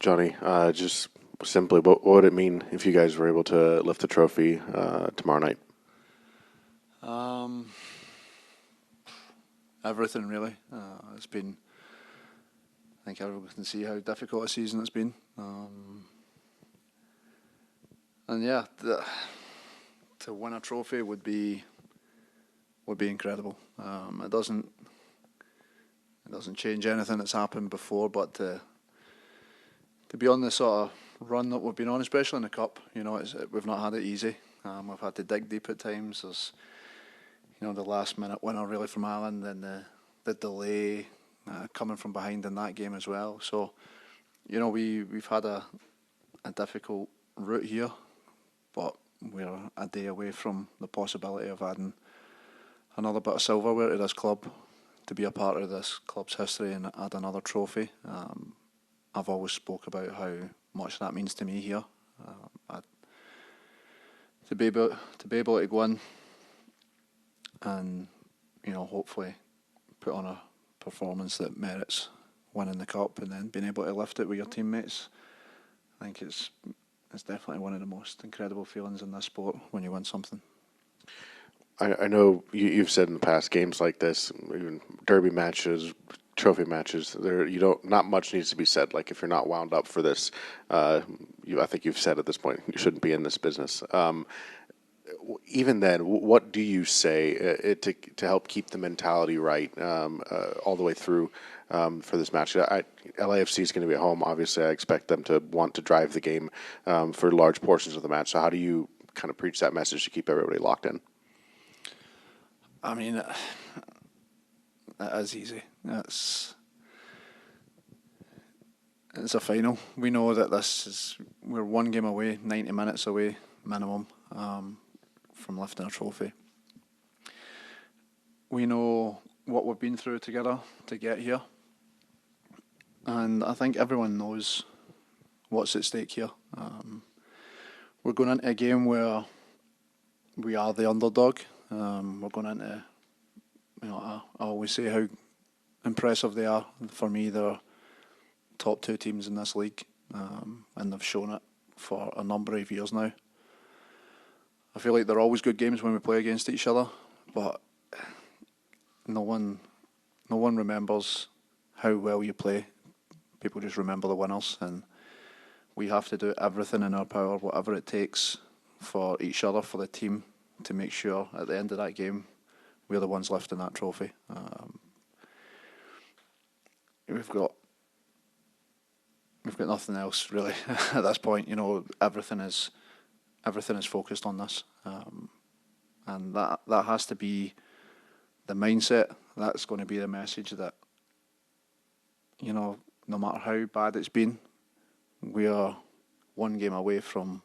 Johnny, just simply, what would it mean if you guys were able to lift the trophy tomorrow night? Um, Everything really. It's been. I think everyone can see how difficult a season it's been. And yeah, to win a trophy would be incredible. It doesn't change anything that's happened before, but to be on the sort of run that we've been on, especially in the cup, we've not had it easy. We've had to dig deep at times. There's the last minute winner really from Ireland, and the delay coming from behind in that game as well. So we've had a difficult route here, but we're a day away from the possibility of adding another bit of silverware to this club, to be a part of this club's history and add another trophy. I've always spoke about how much that means to me here. To be able to go in and hopefully put on a performance that merits winning the cup and then being able to lift it with your teammates, I think it's definitely one of the most incredible feelings in this sport when you win something. I know you've said in the past, games like this, even derby matches, trophy matches, not much needs to be said. Like, if you're not wound up for this, I think you've said at this point you shouldn't be in this business. Even then, what do you say to help keep the mentality right all the way through for this match? LAFC is going to be at home. Obviously, I expect them to want to drive the game for large portions of the match. So how do you kind of preach that message to keep everybody locked in? I mean, it is easy. It's a final. We know that we're one game away, 90 minutes away minimum from lifting a trophy. We know what we've been through together to get here, and I think everyone knows what's at stake here. We're going into a game where we are the underdog. We're going into, I always say how impressive they are. For me, they're top two teams in this league, and they've shown it for a number of years now. I feel like they're always good games when we play against each other, but no one remembers how well you play. People just remember the winners, and we have to do everything in our power, whatever it takes, for each other, for the team, to make sure at the end of that game we're the ones lifting that trophy. We've got nothing else really at this point. Everything is focused on this, and that has to be the mindset. That's going to be the message that no matter how bad it's been, we are one game away from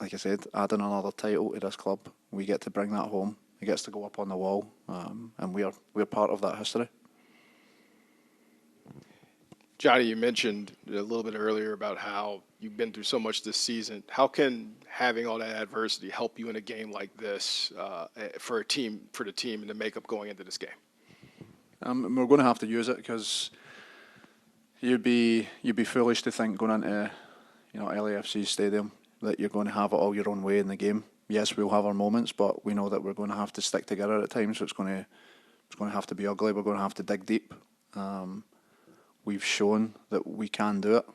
like I said, adding another title to this club. We get to bring that home. It gets to go up on the wall, and we're part of that history. Johnny, you mentioned a little bit earlier about how you've been through so much this season. How can having all that adversity help you in a game like this for the team and the makeup going into this game? We're going to have to use it, because you'd be foolish to think going into LAFC stadium that you're going to have it all your own way in the game. Yes, we'll have our moments, but we know that we're going to have to stick together at times. So it's going to have to be ugly. We're going to have to dig deep. We've shown that we can do it.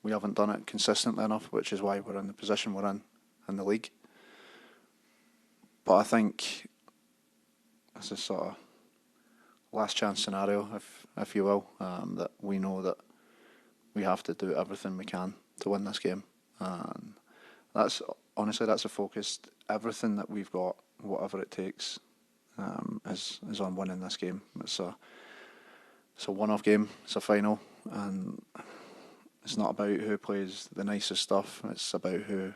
We haven't done it consistently enough, which is why we're in the position we're in the league. But I think this is sort of last chance scenario, if you will, that we know that we have to do everything we can to win this game. And that's a focus. Everything that we've got, whatever it takes, is on winning this game. It's a one-off game. It's a final, and it's not about who plays the nicest stuff. It's about who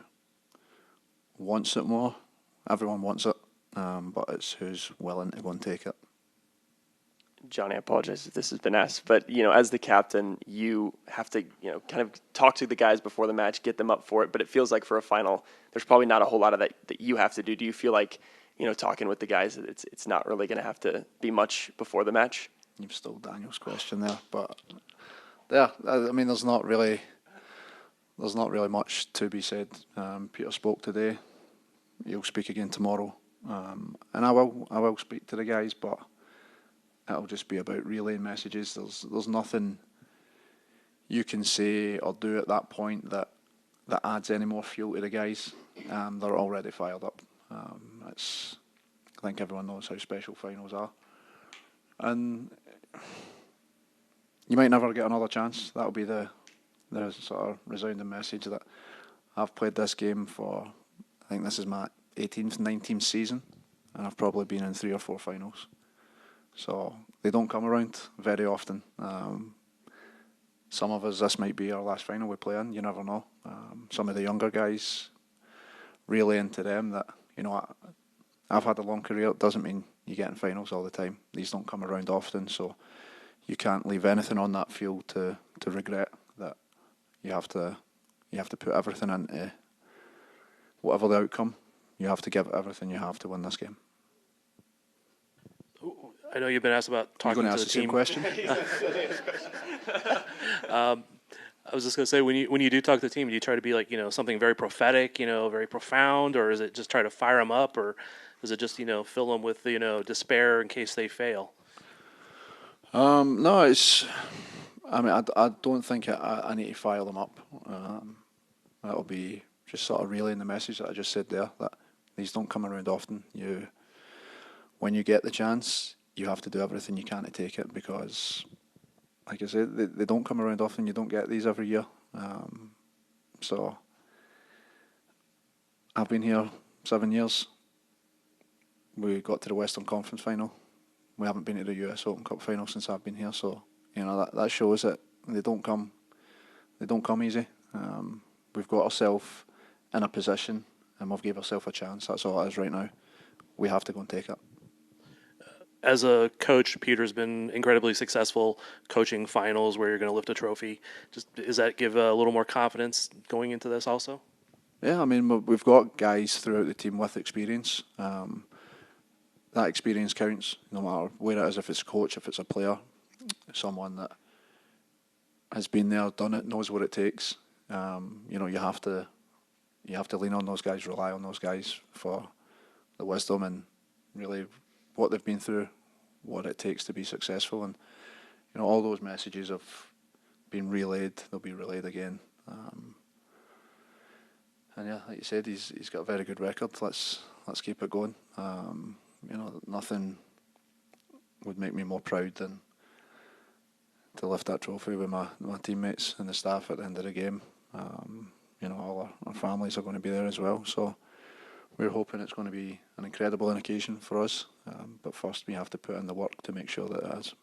wants it more. Everyone wants it, but it's who's willing to go and take it. Johnny, I apologize if this has been asked, but as the captain, you have to kind of talk to the guys before the match, get them up for it. But it feels like for a final, there's probably not a whole lot of that you have to do. Do you feel like talking with the guys, it's not really going to have to be much before the match? You've stole Daniel's question there, but yeah, I mean, there's not really much to be said. Peter spoke today. He'll speak again tomorrow, and I will speak to the guys, but it'll just be about relaying messages. There's nothing you can say or do at that point that adds any more fuel to the guys. They're already fired up. I think everyone knows how special finals are, and you might never get another chance. That'll be the sort of resounding message that I've played this game for. I think this is my 18th, 19th season, and I've probably been in 3 or 4 finals. So they don't come around very often. Some of us, this might be our last final we play in. You never know. Some of the younger guys, relaying to them that, I've had a long career. It doesn't mean you get in finals all the time. These don't come around often, so you can't leave anything on that field to regret. That you have to put everything into whatever the outcome. You have to give everything you have to win this game. I know you've been asked about talking to the team. You're going to ask the same question? I was just going to say, when you do talk to the team, do you try to be like, something very prophetic, very profound, or is it just try to fire them up, or is it just, fill them with, despair in case they fail? No, I don't think I need to fire them up. That'll be just sort of relaying the message that I just said there, that these don't come around often. When you get the chance, you have to do everything you can to take it, because, like I said, they don't come around often. You don't get these every year. So I've been here 7 years. We got to the Western Conference final. We haven't been to the US Open Cup final since I've been here. So that shows that they don't come easy. We've got ourselves in a position, and we've gave ourselves a chance. That's all it is right now. We have to go and take it. As a coach, Peter's been incredibly successful coaching finals where you're going to lift a trophy. Does that give a little more confidence going into this also? Yeah, I mean, we've got guys throughout the team with experience. That experience counts, no matter where it is, if it's a coach, if it's a player, someone that has been there, done it, knows what it takes. You have to lean on those guys, rely on those guys for the wisdom and really what they've been through, what it takes to be successful, and all those messages have been relayed. They'll be relayed again. And yeah, like you said, he's got a very good record. Let's keep it going. Nothing would make me more proud than to lift that trophy with my teammates and the staff at the end of the game. All our families are going to be there as well. So we're hoping it's going to be an incredible occasion for us. But first we have to put in the work to make sure that it is.